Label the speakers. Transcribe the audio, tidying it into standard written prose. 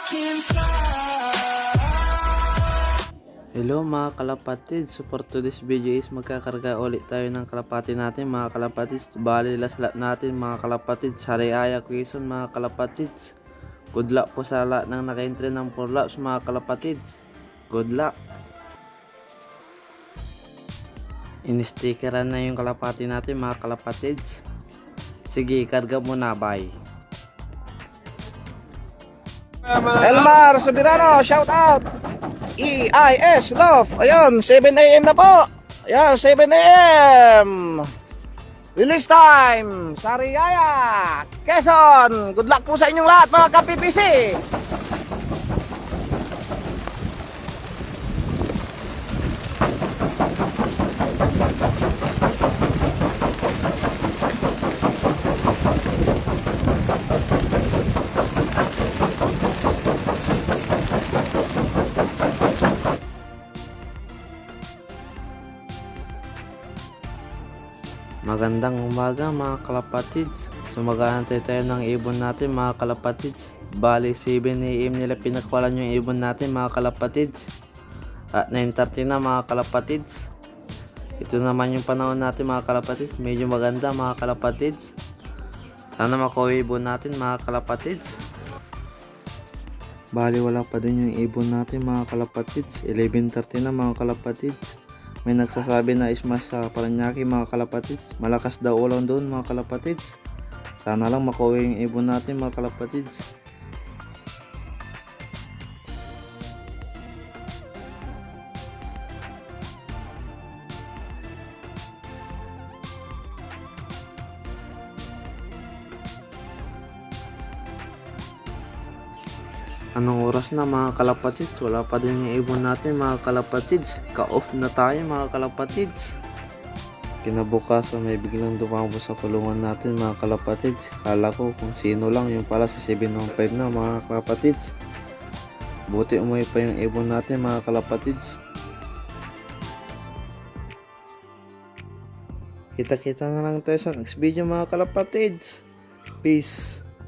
Speaker 1: Hello mga kalapatid, so for today's video is magkakarga ulit tayo ng kalapati natin mga kalapatid. Bali last lap natin mga kalapatid, Sariaya, Quezon mga kalapatid. Good luck po sa lahat ng naka-entry ng 4 laps mga kalapatid. Good luck. In-stickeran na yung kalapati natin mga kalapatid. Sige, karga muna, bye.
Speaker 2: Elmar Subirano, shout out. EIS Love. Ayun, 7 AM na po. Ayun, 7 AM. Release time. Sariaya, Quezon. Good luck po sa inyong lahat mga ka-PPC.
Speaker 1: Magandang umaga mga kalapatids. So mag-aantay tayo ng ibon natin mga kalapatids. Bali 7 AM nila pinakwalan yung ibon natin mga kalapatids. At 9:30 na mga kalapatids. Ito naman yung panahon natin mga kalapatids. Medyo maganda mga kalapatids. Sana makuha yung ibon natin mga kalapatids. Bali wala pa din yung ibon natin mga kalapatids. 11:30 na mga kalapatids. May nagsasabi na smash sa Paranaque mga kalapatids. Malakas daw ulan doon mga kalapatids. Sana lang makuha yung ibon natin mga kalapatids. Anong oras na mga kalapatids? Wala pa din yung ibon natin mga kalapatids. Ka-off na tayo mga kalapatids. Kinabukasan may biglang dumamo sa kulungan natin mga kalapatids. Kala ko kung sino lang, yung pala sa 715 na mga kalapatids. Buti umuwi pa yung ibon natin mga kalapatids. Kita-kita na lang tayo sa next video mga kalapatids. Peace.